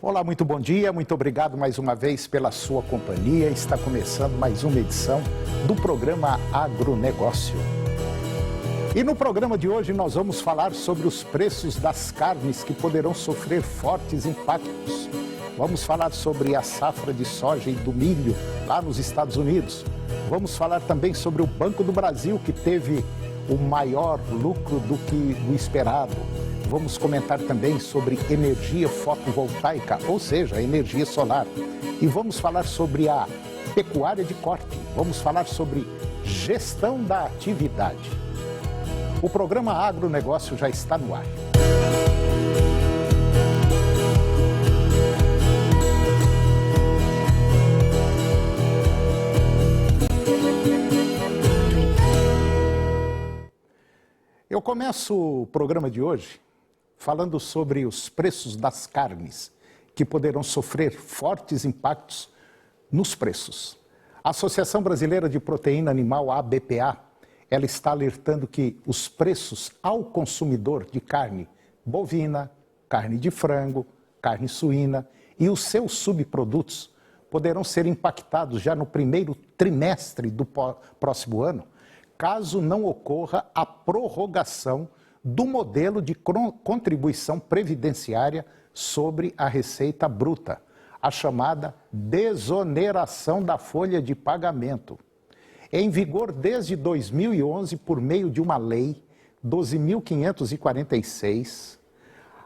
Olá, muito bom dia, muito obrigado mais uma vez pela sua companhia. Está começando mais uma edição do programa Agronegócio. E no programa de hoje nós vamos falar sobre os preços das carnes que poderão sofrer fortes impactos. Vamos falar sobre a safra de soja e do milho lá nos Estados Unidos. Vamos falar também sobre o Banco do Brasil, que teve o maior lucro do que o esperado. Vamos comentar também sobre energia fotovoltaica, ou seja, energia solar. E vamos falar sobre a pecuária de corte. Vamos falar sobre gestão da atividade. O programa Agronegócio já está no ar. Eu começo o programa de hoje falando sobre os preços das carnes, que poderão sofrer fortes impactos nos preços. A Associação Brasileira de Proteína Animal, a ABPA, ela está alertando que os preços ao consumidor de carne bovina, carne de frango, carne suína e os seus subprodutos poderão ser impactados já no primeiro trimestre do próximo ano, caso não ocorra a prorrogação do modelo de contribuição previdenciária sobre a receita bruta, a chamada desoneração da folha de pagamento. Em vigor desde 2011, por meio de uma lei 12.546,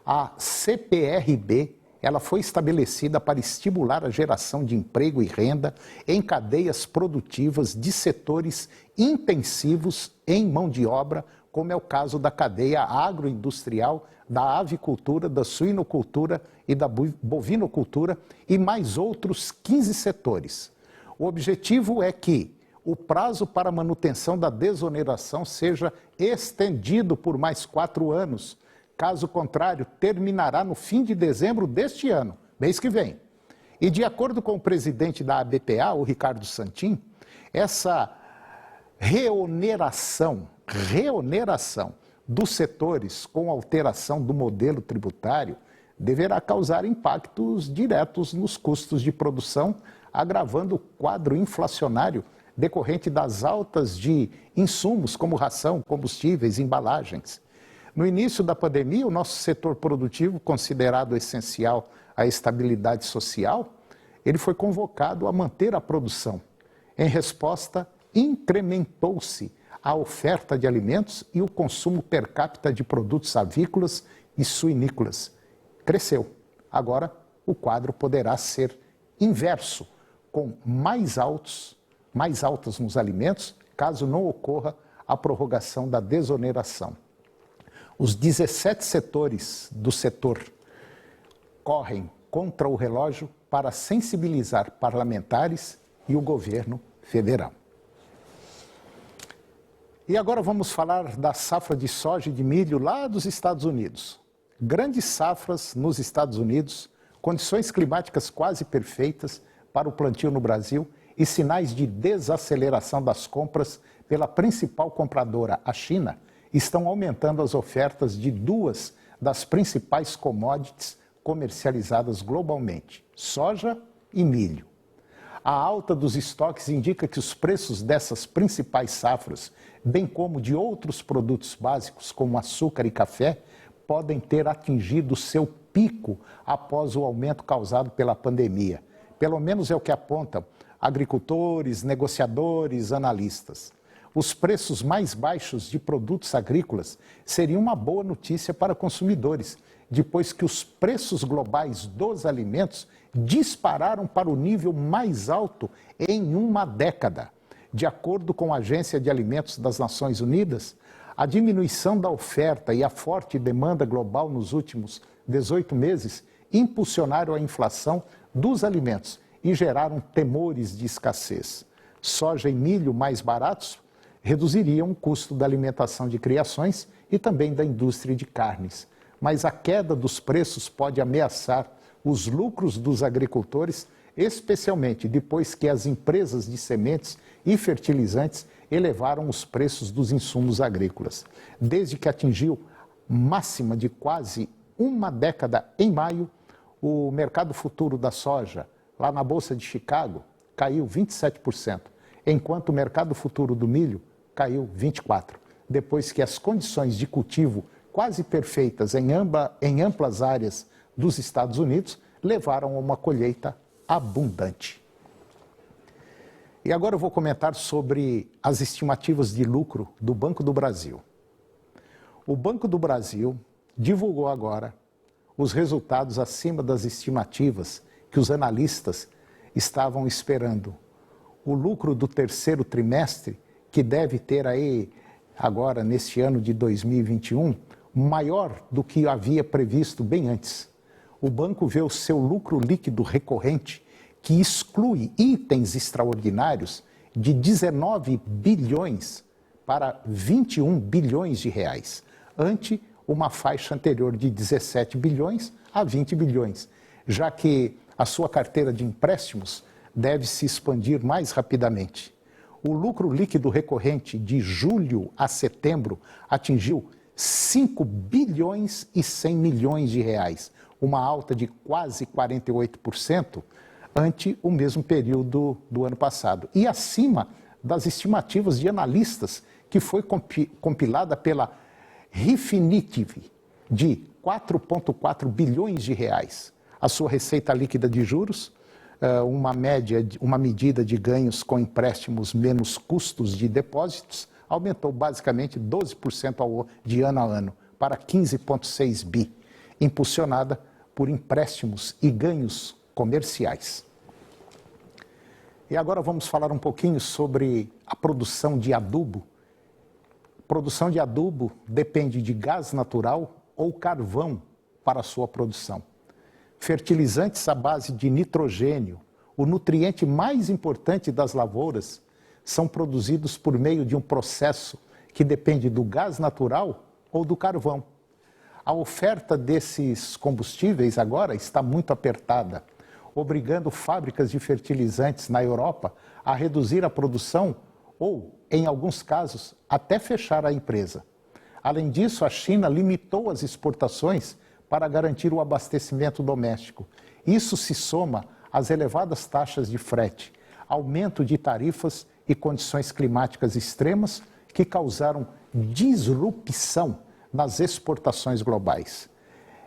a CPRB, ela foi estabelecida para estimular a geração de emprego e renda em cadeias produtivas de setores intensivos em mão de obra, como é o caso da cadeia agroindustrial, da avicultura, da suinocultura e da bovinocultura e mais outros 15 setores. O objetivo é que o prazo para manutenção da desoneração seja estendido por mais 4 anos. Caso contrário, terminará no fim de dezembro deste ano, mês que vem. E de acordo com o presidente da ABPA, o Ricardo Santin, essa reoneração dos setores com alteração do modelo tributário deverá causar impactos diretos nos custos de produção, agravando o quadro inflacionário decorrente das altas de insumos como ração, combustíveis, embalagens. No início da pandemia, o nosso setor produtivo, considerado essencial à estabilidade social, ele foi convocado a manter a produção. Em resposta, incrementou-se a oferta de alimentos e o consumo per capita de produtos avícolas e suinícolas. Cresceu. Agora, o quadro poderá ser inverso, com mais altas nos alimentos, caso não ocorra a prorrogação da desoneração. Os 17 setores do setor correm contra o relógio para sensibilizar parlamentares e o governo federal. E agora vamos falar da safra de soja e de milho lá dos Estados Unidos. Grandes safras nos Estados Unidos, condições climáticas quase perfeitas para o plantio no Brasil e sinais de desaceleração das compras pela principal compradora, a China, estão aumentando as ofertas de duas das principais commodities comercializadas globalmente, soja e milho. A alta dos estoques indica que os preços dessas principais safras, bem como de outros produtos básicos como açúcar e café, podem ter atingido seu pico após o aumento causado pela pandemia. Pelo menos é o que apontam agricultores, negociadores, analistas. Os preços mais baixos de produtos agrícolas seriam uma boa notícia para consumidores, depois que os preços globais dos alimentos dispararam para o nível mais alto em uma década. De acordo com a Agência de Alimentos das Nações Unidas, a diminuição da oferta e a forte demanda global nos últimos 18 meses impulsionaram a inflação dos alimentos e geraram temores de escassez. Soja e milho mais baratos reduziriam o custo da alimentação de criações e também da indústria de carnes. Mas a queda dos preços pode ameaçar os lucros dos agricultores, especialmente depois que as empresas de sementes e fertilizantes elevaram os preços dos insumos agrícolas. Desde que atingiu máxima de quase uma década em maio, O mercado futuro da soja, lá na Bolsa de Chicago, caiu 27%, enquanto o mercado futuro do milho caiu 24%, depois que as condições de cultivo quase perfeitas em amplas áreas dos Estados Unidos levaram a uma colheita abundante. E agora eu vou comentar sobre as estimativas de lucro do Banco do Brasil. O Banco do Brasil divulgou agora os resultados acima das estimativas que os analistas estavam esperando. O lucro do terceiro trimestre, que deve ter aí agora neste ano de 2021, maior do que havia previsto bem antes. O banco vê o seu lucro líquido recorrente, que exclui itens extraordinários, de 19 bilhões para 21 bilhões de reais, ante uma faixa anterior de 17 bilhões a 20 bilhões, já que a sua carteira de empréstimos deve se expandir mais rapidamente. O lucro líquido recorrente de julho a setembro atingiu 5 bilhões e 100 milhões de reais, uma alta de quase 48% ante o mesmo período do ano passado, e acima das estimativas de analistas, que foi compilada pela Refinitiv, de 4,4 bilhões de reais. A sua receita líquida de juros, uma medida de ganhos com empréstimos menos custos de depósitos, aumentou basicamente 12% de ano a ano, para 15,6 bi, impulsionada por empréstimos e ganhos comerciais. E agora vamos falar um pouquinho sobre a produção de adubo. Produção de adubo depende de gás natural ou carvão para a sua produção. Fertilizantes à base de nitrogênio, o nutriente mais importante das lavouras, são produzidos por meio de um processo que depende do gás natural ou do carvão. A oferta desses combustíveis agora está muito apertada, obrigando fábricas de fertilizantes na Europa a reduzir a produção ou, em alguns casos, até fechar a empresa. Além disso, a China limitou as exportações para garantir o abastecimento doméstico. Isso se soma às elevadas taxas de frete, aumento de tarifas e condições climáticas extremas que causaram disrupção nas exportações globais.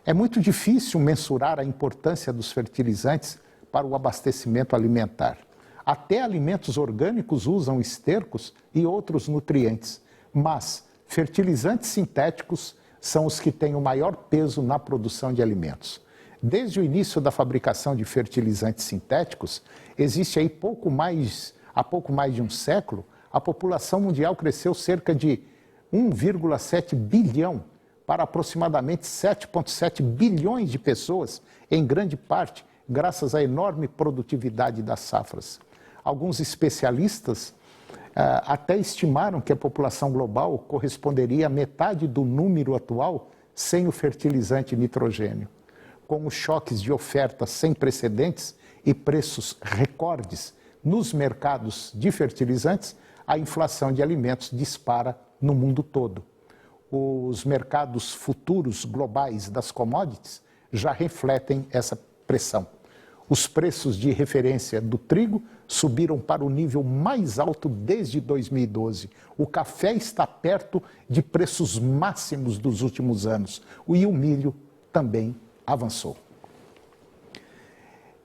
É muito difícil mensurar a importância dos fertilizantes para o abastecimento alimentar. Até alimentos orgânicos usam estercos e outros nutrientes, mas fertilizantes sintéticos são os que têm o maior peso na produção de alimentos. Desde o início da fabricação de fertilizantes sintéticos, existe aí há pouco mais de um século, a população mundial cresceu cerca de 1,7 bilhão para aproximadamente 7,7 bilhões de pessoas, em grande parte graças à enorme produtividade das safras. Alguns especialistas até estimaram que a população global corresponderia a metade do número atual sem o fertilizante nitrogênio. Com os choques de oferta sem precedentes e preços recordes nos mercados de fertilizantes, a inflação de alimentos dispara no mundo todo. Os mercados futuros globais das commodities já refletem essa pressão. Os preços de referência do trigo subiram para o nível mais alto desde 2012. O café está perto de preços máximos dos últimos anos. E o milho também avançou.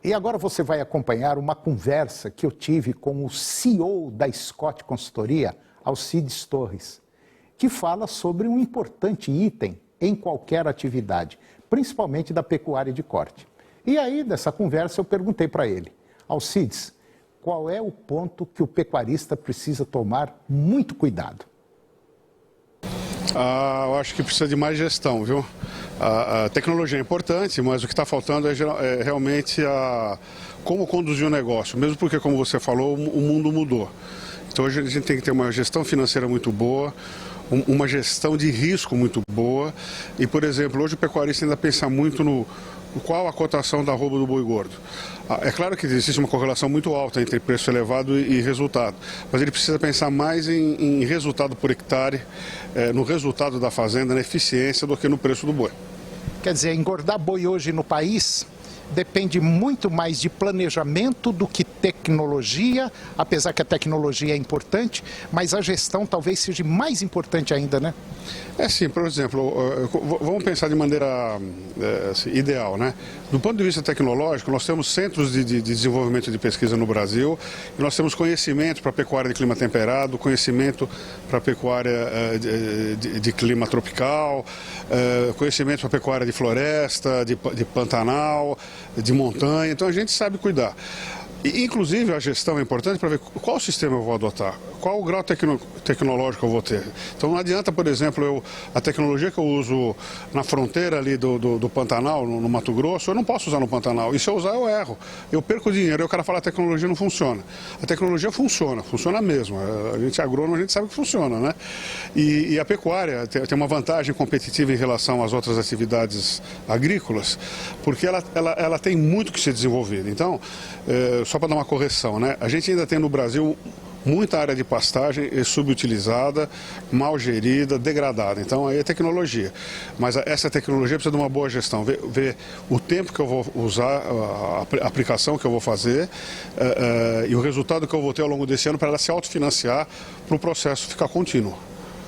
E agora você vai acompanhar uma conversa que eu tive com o CEO da Scott Consultoria, Alcides Torres, que fala sobre um importante item em qualquer atividade, principalmente da pecuária de corte. E aí, dessa conversa, eu perguntei para ele: Alcides, qual é o ponto que o pecuarista precisa tomar muito cuidado? Eu acho que precisa de mais gestão, viu? A tecnologia é importante, mas o que está faltando é realmente como conduzir o negócio, mesmo porque, como você falou, o mundo mudou. Então hoje a gente tem que ter uma gestão financeira muito boa, uma gestão de risco muito boa e, por exemplo, hoje o pecuarista ainda pensa muito no qual a cotação da arroba do boi gordo. É claro que existe uma correlação muito alta entre preço elevado e resultado, mas ele precisa pensar mais em resultado por hectare, no resultado da fazenda, na eficiência, do que no preço do boi. Quer dizer, engordar boi hoje no país depende muito mais de planejamento do que tecnologia, apesar que a tecnologia é importante, mas a gestão talvez seja mais importante ainda, né? É sim, por exemplo, vamos pensar de maneira assim, ideal, né? Do ponto de vista tecnológico, nós temos centros de desenvolvimento de pesquisa no Brasil, e nós temos conhecimento para pecuária de clima temperado, conhecimento para pecuária de clima tropical, conhecimento para pecuária de floresta, de Pantanal, de montanha, então a gente sabe cuidar. E, inclusive, a gestão é importante para ver qual sistema eu vou adotar, qual o grau tecnológico eu vou ter. Então, não adianta, por exemplo, a tecnologia que eu uso na fronteira ali do Pantanal, no Mato Grosso, eu não posso usar no Pantanal. E se eu usar, eu erro. Eu perco dinheiro. E o cara fala que a tecnologia não funciona. A tecnologia funciona mesmo. A gente é agrônomo, a gente sabe que funciona, né? E a pecuária tem uma vantagem competitiva em relação às outras atividades agrícolas, porque ela tem muito que ser desenvolvida. Então, só para dar uma correção, né? A gente ainda tem no Brasil muita área de pastagem subutilizada, mal gerida, degradada. Então aí é tecnologia. Mas essa tecnologia precisa de uma boa gestão. Ver o tempo que eu vou usar, a aplicação que eu vou fazer e o resultado que eu vou ter ao longo desse ano para ela se autofinanciar para o processo ficar contínuo.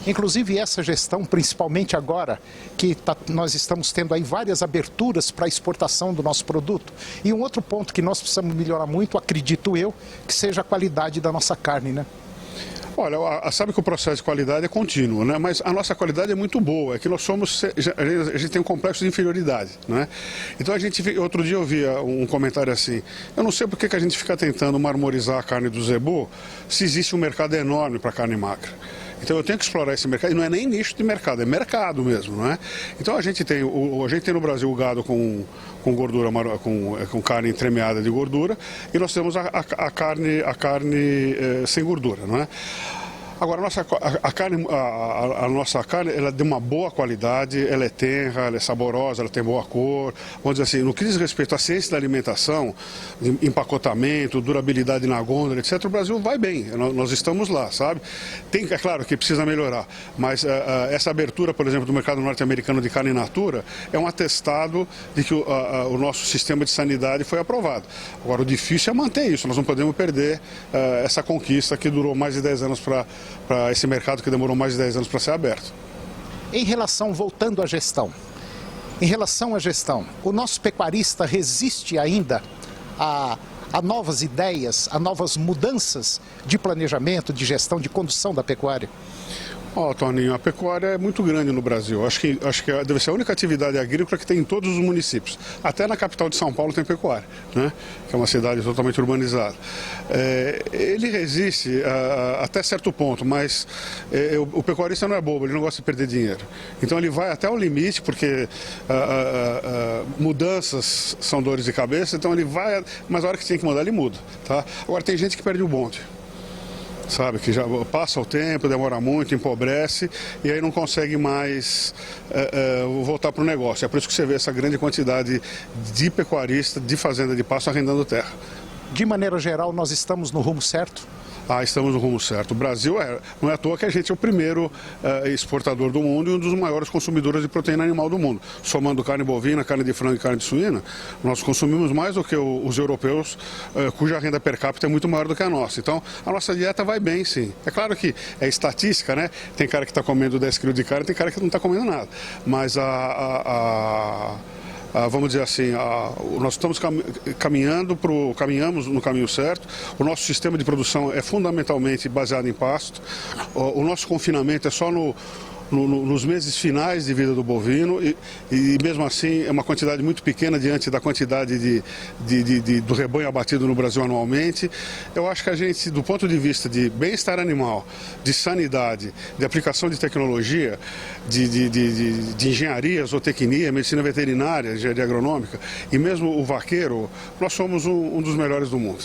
Inclusive essa gestão, principalmente agora, que nós estamos tendo aí várias aberturas para a exportação do nosso produto. E um outro ponto que nós precisamos melhorar muito, acredito eu, que seja a qualidade da nossa carne, né? Olha, sabe que o processo de qualidade é contínuo, né? Mas a nossa qualidade é muito boa, é que nós somos, a gente tem um complexo de inferioridade, né? Então outro dia eu vi um comentário assim, eu não sei por que a gente fica tentando marmorizar a carne do zebu se existe um mercado enorme para carne magra. Então eu tenho que explorar esse mercado, e não é nem nicho de mercado, é mercado mesmo, não é? Então a gente tem no Brasil o gado com gordura, com carne entremeada de gordura, e nós temos a carne sem gordura, não é? Agora, a nossa carne ela é de uma boa qualidade, ela é tenra, ela é saborosa, ela tem boa cor. Vamos dizer assim, no que diz respeito à ciência da alimentação, empacotamento, durabilidade na gôndola, etc., o Brasil vai bem, nós estamos lá, sabe? É claro que precisa melhorar, mas essa abertura, por exemplo, do mercado norte-americano de carne in natura é um atestado de que o nosso sistema de sanidade foi aprovado. Agora, o difícil é manter isso, nós não podemos perder essa conquista que durou mais de 10 anos para esse mercado que demorou mais de 10 anos para ser aberto. Voltando à gestão, em relação à gestão, o nosso pecuarista resiste ainda a novas ideias, a novas mudanças de planejamento, de gestão, de condução da pecuária? Toninho, a pecuária é muito grande no Brasil. Acho que deve ser a única atividade agrícola que tem em todos os municípios. Até na capital de São Paulo tem pecuária, né? Que é uma cidade totalmente urbanizada. Ele resiste até certo ponto, mas o pecuarista não é bobo, ele não gosta de perder dinheiro. Então ele vai até o limite, porque mudanças são dores de cabeça, então ele vai, mas a hora que tem que mudar, ele muda, tá? Agora tem gente que perde o bonde. Sabe, que já passa o tempo, demora muito, empobrece e aí não consegue mais voltar para o negócio. É por isso que você vê essa grande quantidade de pecuaristas, de fazenda de pasto arrendando terra. De maneira geral, nós estamos no rumo certo? Estamos no rumo certo. O Brasil não é à toa que a gente é o primeiro exportador do mundo e um dos maiores consumidores de proteína animal do mundo. Somando carne bovina, carne de frango e carne de suína, nós consumimos mais do que os europeus, cuja renda per capita é muito maior do que a nossa. Então, a nossa dieta vai bem, sim. É claro que é estatística, né? Tem cara que está comendo 10 quilos de carne, tem cara que não está comendo nada. Mas vamos dizer assim, nós estamos caminhamos no caminho certo. O nosso sistema de produção é fundamentalmente baseado em pasto. O nosso confinamento é só nos meses finais de vida do bovino e mesmo assim é uma quantidade muito pequena diante da quantidade do rebanho abatido no Brasil anualmente. Eu acho que a gente, do ponto de vista de bem-estar animal, de sanidade, de aplicação de tecnologia, de engenharia, zootecnia, medicina veterinária, engenharia agronômica e mesmo o vaqueiro, nós somos um dos melhores do mundo.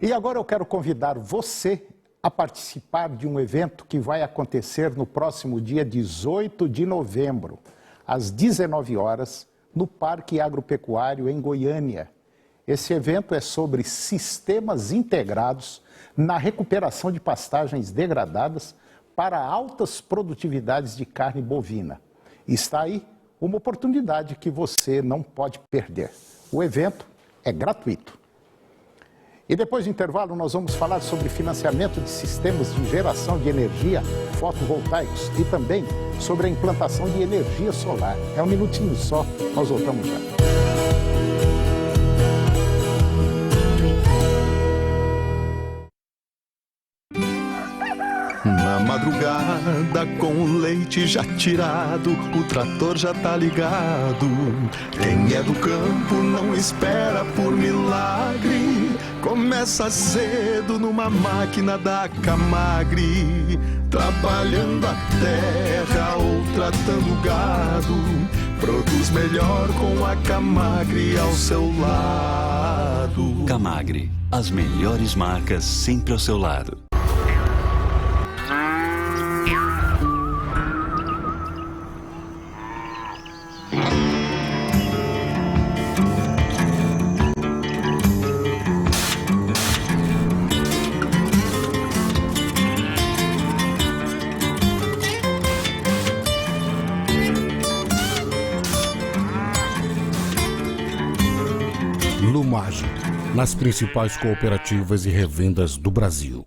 E agora eu quero convidar você a participar de um evento que vai acontecer no próximo dia 18 de novembro, às 19 horas, no Parque Agropecuário, em Goiânia. Esse evento é sobre sistemas integrados na recuperação de pastagens degradadas para altas produtividades de carne bovina. Está aí uma oportunidade que você não pode perder. O evento é gratuito. E depois do intervalo nós vamos falar sobre financiamento de sistemas de geração de energia fotovoltaicos e também sobre a implantação de energia solar. É um minutinho só, nós voltamos já. Na madrugada, com o leite já tirado, o trator já tá ligado. Quem é do campo não espera por milagre. Começa cedo numa máquina da Camagre, trabalhando a terra ou tratando gado. Produz melhor com a Camagre ao seu lado. Camagre, as melhores marcas sempre ao seu lado. Lumage, nas principais cooperativas e revendas do Brasil.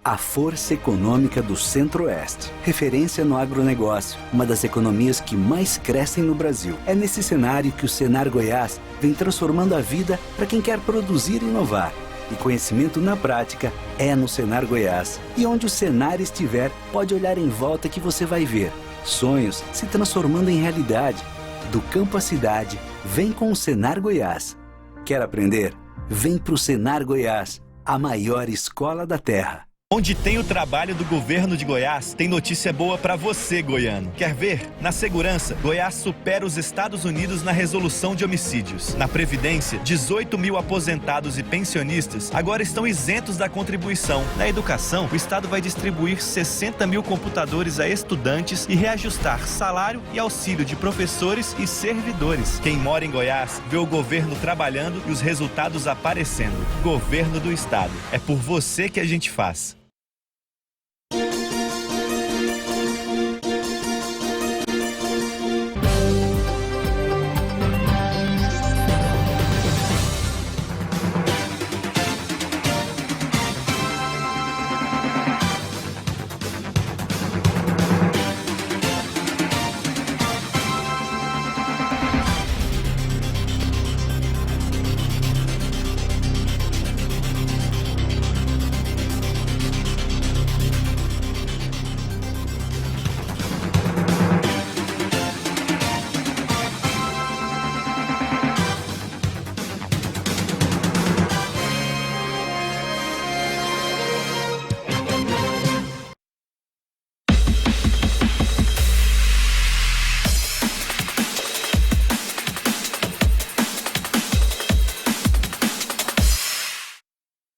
A força econômica do Centro-Oeste, referência no agronegócio, uma das economias que mais crescem no Brasil. É nesse cenário que o Senar Goiás vem transformando a vida para quem quer produzir e inovar. E conhecimento na prática é no Senar Goiás. E onde o Senar estiver, pode olhar em volta que você vai ver sonhos se transformando em realidade. Do campo à cidade, vem com o Senar Goiás. Quer aprender? Vem pro Senar Goiás, a maior escola da terra. Onde tem o trabalho do governo de Goiás, tem notícia boa para você, goiano. Quer ver? Na segurança, Goiás supera os Estados Unidos na resolução de homicídios. Na Previdência, 18 mil aposentados e pensionistas agora estão isentos da contribuição. Na educação, o Estado vai distribuir 60 mil computadores a estudantes e reajustar salário e auxílio de professores e servidores. Quem mora em Goiás vê o governo trabalhando e os resultados aparecendo. Governo do Estado. É por você que a gente faz.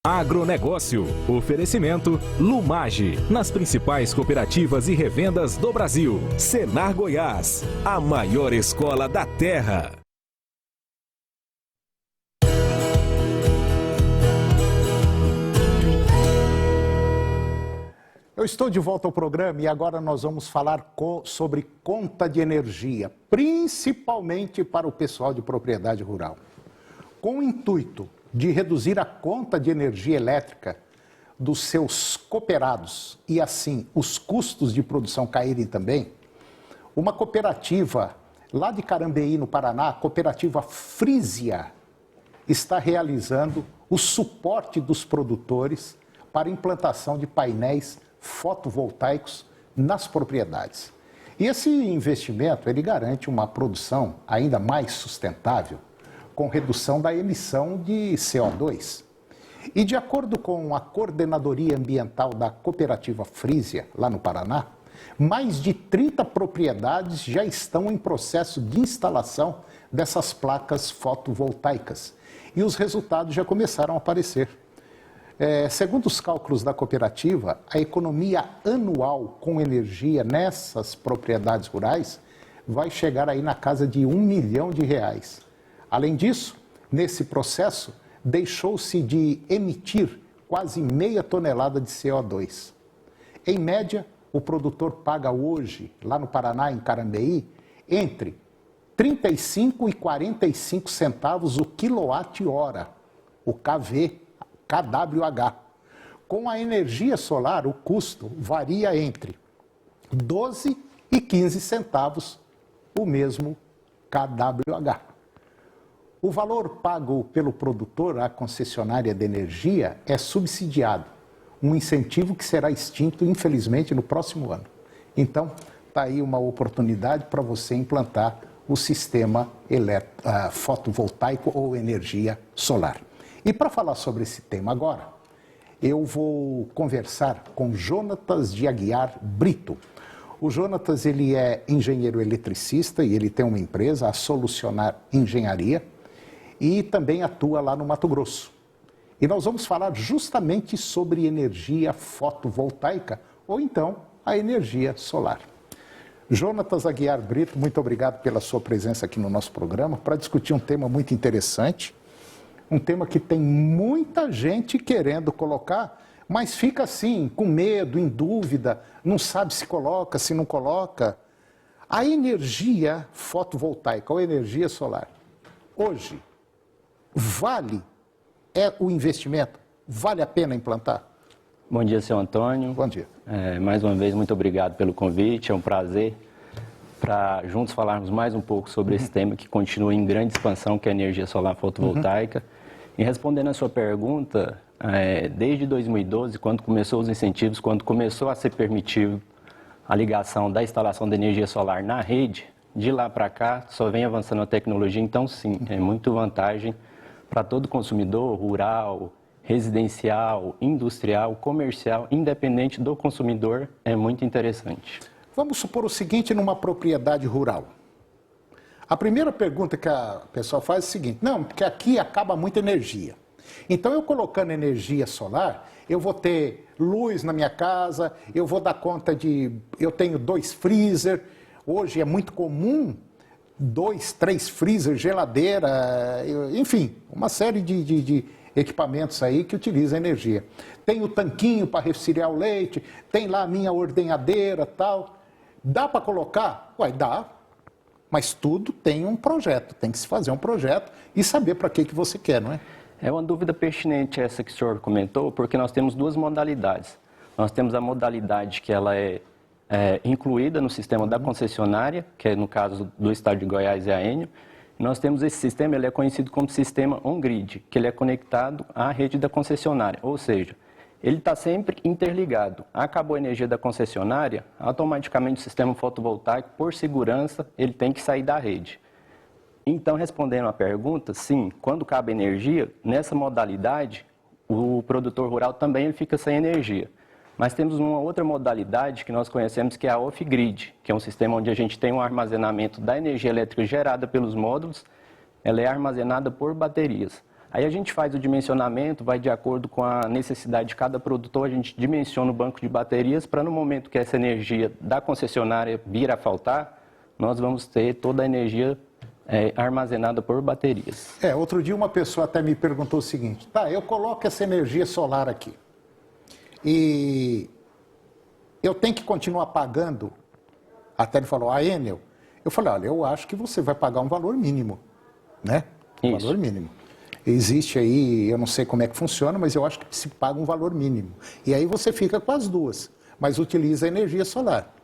Agronegócio. Oferecimento Lumage, nas principais cooperativas e revendas do Brasil. Senar Goiás, a maior escola da terra. Eu estou de volta ao programa e agora nós vamos falar sobre conta de energia, principalmente para o pessoal de propriedade rural. Com o intuito de reduzir a conta de energia elétrica dos seus cooperados e, assim, os custos de produção caírem também, uma cooperativa lá de Carambeí, no Paraná, a cooperativa Frisia, está realizando o suporte dos produtores para a implantação de painéis fotovoltaicos nas propriedades. E esse investimento, ele garante uma produção ainda mais sustentável, com redução da emissão de CO2. E de acordo com a Coordenadoria Ambiental da Cooperativa Frisia, lá no Paraná, mais de 30 propriedades já estão em processo de instalação dessas placas fotovoltaicas. E os resultados já começaram a aparecer. Segundo os cálculos da cooperativa, a economia anual com energia nessas propriedades rurais vai chegar aí na casa de R$1 milhão. Além disso, nesse processo, deixou-se de emitir quase meia tonelada de CO2. Em média, o produtor paga hoje, lá no Paraná, em Carambeí, entre 35 e 45 centavos o quilowatt-hora, o KWH. Com a energia solar, o custo varia entre 12 e 15 centavos o mesmo KWH. O valor pago pelo produtor à concessionária de energia é subsidiado, um incentivo que será extinto, infelizmente, no próximo ano. Então, está aí uma oportunidade para você implantar o sistema fotovoltaico ou energia solar. E para falar sobre esse tema agora, eu vou conversar com Jonatas de Aguiar Brito. O Jonatas, ele é engenheiro eletricista e ele tem uma empresa, a Solucionar Engenharia, e também atua lá no Mato Grosso. E nós vamos falar justamente sobre energia fotovoltaica ou então a energia solar. Jonatas Aguiar Brito, muito obrigado pela sua presença aqui no nosso programa para discutir um tema muito interessante, um tema que tem muita gente querendo colocar, mas fica assim, com medo, em dúvida, não sabe se coloca, se não coloca. A energia fotovoltaica ou energia solar, hoje, vale o investimento? Vale a pena implantar? Bom dia, seu Antônio. Bom dia. Mais uma vez, muito obrigado pelo convite. É um prazer para juntos falarmos mais um pouco sobre esse tema que continua em grande expansão, que é a energia solar fotovoltaica. E respondendo a sua pergunta, desde 2012, quando começou os incentivos, quando começou a ser permitido a ligação da instalação de energia solar na rede, de lá para cá só vem avançando a tecnologia. Então, sim, é muito vantagem para todo consumidor rural, residencial, industrial, comercial, independente do consumidor, é muito interessante. Vamos supor o seguinte numa propriedade rural. A primeira pergunta que a pessoa faz é o seguinte: não, porque aqui acaba muita energia. Então, eu colocando energia solar, eu vou ter luz na minha casa, eu vou dar conta de... Eu tenho 2 freezer, hoje é muito comum 2, 3 freezer, geladeira, enfim, uma série de equipamentos aí que utilizam energia. Tem o tanquinho para resfriar o leite, tem lá a minha ordenhadeira, tal. Dá para colocar? Ué, dá. Mas tudo tem um projeto, tem que se fazer um projeto e saber para que você quer, não é? É uma dúvida pertinente essa que o senhor comentou, porque nós temos 2 modalidades. Nós temos a modalidade que ela é incluída no sistema da concessionária, que é no caso do estado de Goiás e a Enel. Nós temos esse sistema, ele é conhecido como sistema on-grid, que ele é conectado à rede da concessionária, ou seja, ele está sempre interligado. Acabou a energia da concessionária, automaticamente o sistema fotovoltaico, por segurança, ele tem que sair da rede. Então, respondendo à pergunta, sim, quando cabe energia, nessa modalidade, o produtor rural também ele fica sem energia. Mas temos uma outra modalidade que nós conhecemos, que é a off-grid, que é um sistema onde a gente tem um armazenamento da energia elétrica gerada pelos módulos, ela é armazenada por baterias. Aí a gente faz o dimensionamento, vai de acordo com a necessidade de cada produtor, a gente dimensiona o banco de baterias para no momento que essa energia da concessionária vir a faltar, nós vamos ter toda a energia armazenada por baterias. Outro dia uma pessoa até me perguntou o seguinte: tá, eu coloco essa energia solar aqui e eu tenho que continuar pagando? Até ele falou, a Enel. Eu falei, olha, eu acho que você vai pagar um valor mínimo, né? Um valor mínimo. Existe aí, eu não sei como é que funciona, mas eu acho que se paga um valor mínimo. E aí você fica com as duas, mas utiliza a energia solar.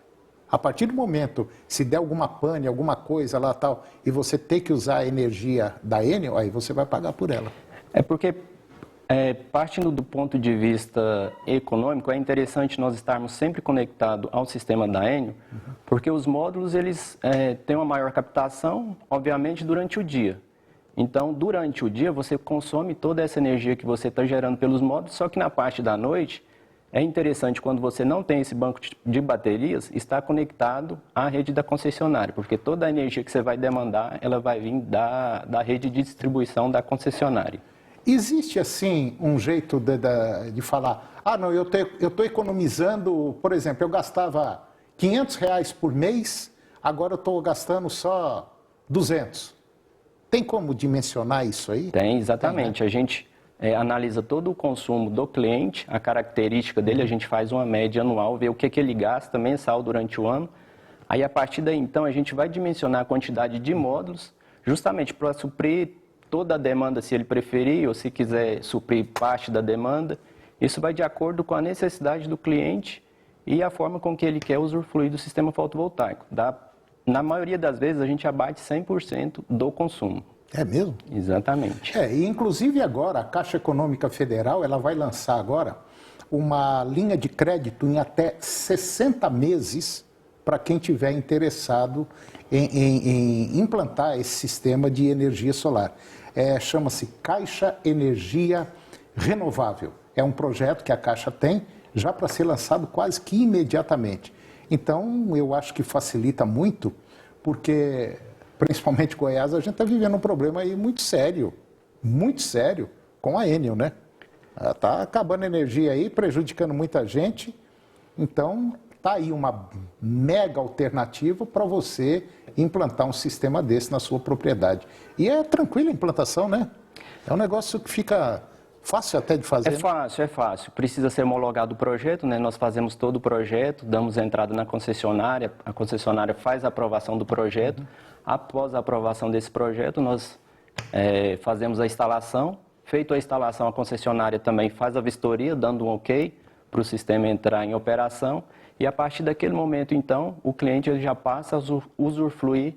A partir do momento, se der alguma pane, alguma coisa lá tal, e você ter que usar a energia da Enel, aí você vai pagar por ela. É porque, partindo do ponto de vista econômico, é interessante nós estarmos sempre conectados ao sistema da Enel, porque os módulos eles têm uma maior captação, obviamente, durante o dia. Então, durante o dia, você consome toda essa energia que você está gerando pelos módulos, só que na parte da noite, é interessante quando você não tem esse banco de baterias, estar conectado à rede da concessionária, porque toda a energia que você vai demandar, ela vai vir da rede de distribuição da concessionária. Existe, assim, um jeito de falar, não, eu estou economizando, por exemplo, eu gastava R$500 por mês, agora eu estou gastando só 200. Tem como dimensionar isso aí? Tem, exatamente. Tem, né? A gente analisa todo o consumo do cliente, a característica dele, a gente faz uma média anual, vê o que ele gasta mensal durante o ano. Aí, a partir daí, então, a gente vai dimensionar a quantidade de módulos, justamente para suprir toda a demanda, se ele preferir, ou se quiser suprir parte da demanda. Isso vai de acordo com a necessidade do cliente e a forma com que ele quer usufruir do sistema fotovoltaico. Na maioria das vezes, a gente abate 100% do consumo. É mesmo? Exatamente. E inclusive agora, a Caixa Econômica Federal, ela vai lançar agora uma linha de crédito em até 60 meses para quem tiver interessado em implantar esse sistema de energia solar. Chama-se Caixa Energia Renovável. É um projeto que a Caixa tem já para ser lançado quase que imediatamente. Então, eu acho que facilita muito, porque, principalmente Goiás, a gente está vivendo um problema aí muito sério com a Enel, né? Está acabando a energia aí, prejudicando muita gente. Então, está aí uma mega alternativa para você implantar um sistema desse na sua propriedade. E é tranquila a implantação, né? É um negócio que fica fácil até de fazer. É fácil. Precisa ser homologado o projeto, né? Nós fazemos todo o projeto, damos entrada na concessionária, a concessionária faz a aprovação do projeto. Após a aprovação desse projeto, nós fazemos a instalação. Feito a instalação, a concessionária também faz a vistoria, dando um ok para o sistema entrar em operação. E a partir daquele momento, então, o cliente ele já passa a usufruir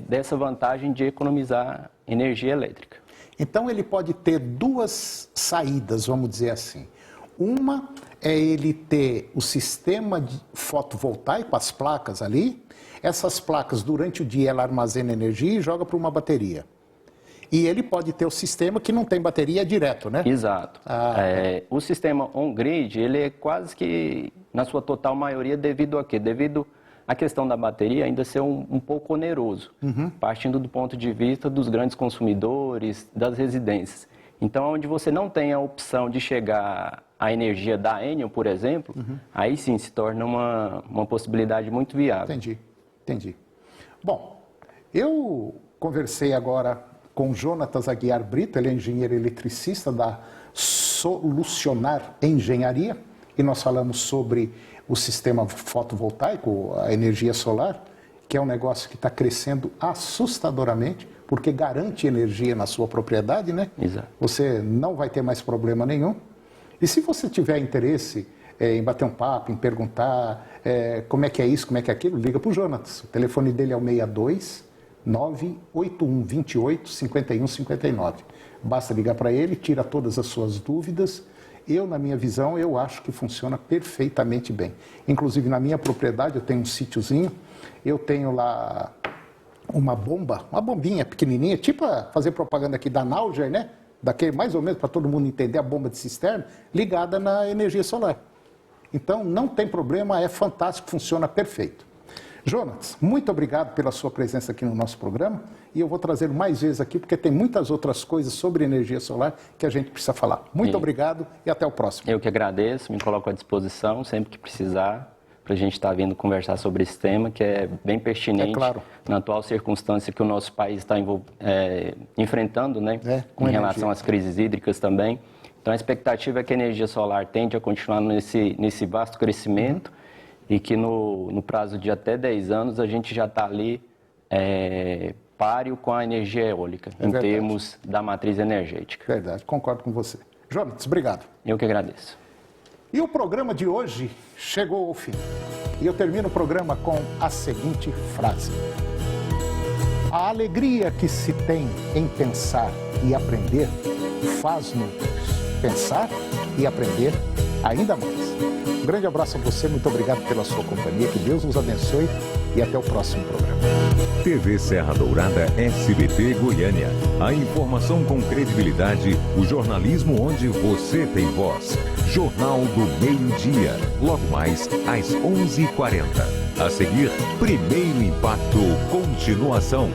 dessa vantagem de economizar energia elétrica. Então, ele pode ter duas saídas, vamos dizer assim. Uma é ele ter o sistema fotovoltaico, as placas ali. Essas placas, durante o dia, ela armazena energia e joga para uma bateria. E ele pode ter o sistema que não tem bateria direto, né? Exato. O sistema on-grid, ele é quase que, na sua total maioria, devido a quê? Devido à questão da bateria ainda ser um pouco oneroso, partindo do ponto de vista dos grandes consumidores, das residências. Então, onde você não tem a opção de chegar à energia da Enel, por exemplo, aí sim se torna uma possibilidade muito viável. Entendi. Bom, eu conversei agora com Jonatas Aguiar Brito, ele é engenheiro eletricista da Solucionar Engenharia, e nós falamos sobre o sistema fotovoltaico, a energia solar, que é um negócio que está crescendo assustadoramente, porque garante energia na sua propriedade, né? Exato. Você não vai ter mais problema nenhum. E se você tiver interesse em bater um papo, em perguntar como é que é isso, como é que é aquilo, liga para o Jonatas. O telefone dele é o 62-98128-5159. Basta ligar para ele, tira todas as suas dúvidas. Na minha visão, eu acho que funciona perfeitamente bem. Inclusive, na minha propriedade, eu tenho um sítiozinho, eu tenho lá uma bombinha pequenininha, tipo fazer propaganda aqui da Nalger, né? Daquele, mais ou menos, para todo mundo entender, a bomba de cisterna, ligada na energia solar. Então, não tem problema, é fantástico, funciona perfeito. Jonatas, muito obrigado pela sua presença aqui no nosso programa, e eu vou trazer mais vezes aqui, porque tem muitas outras coisas sobre energia solar que a gente precisa falar. Muito obrigado e até o próximo. Eu que agradeço, me coloco à disposição sempre que precisar, para a gente estar vindo conversar sobre esse tema, que é bem pertinente na atual circunstância que o nosso país está enfrentando, né? Em relação às crises hídricas também. Então, a expectativa é que a energia solar tende a continuar nesse vasto crescimento e que no prazo de até 10 anos a gente já está ali páreo com a energia eólica, em termos da matriz energética. Verdade, concordo com você. Jonatas, obrigado. Eu que agradeço. E o programa de hoje chegou ao fim. E eu termino o programa com a seguinte frase: a alegria que se tem em pensar e aprender faz-nos pensar e aprender ainda mais. Um grande abraço a você, muito obrigado pela sua companhia, que Deus nos abençoe e até o próximo programa. TV Serra Dourada, SBT Goiânia. A informação com credibilidade, o jornalismo onde você tem voz. Jornal do Meio-Dia, logo mais às 11h40. A seguir, Primeiro Impacto, continuação.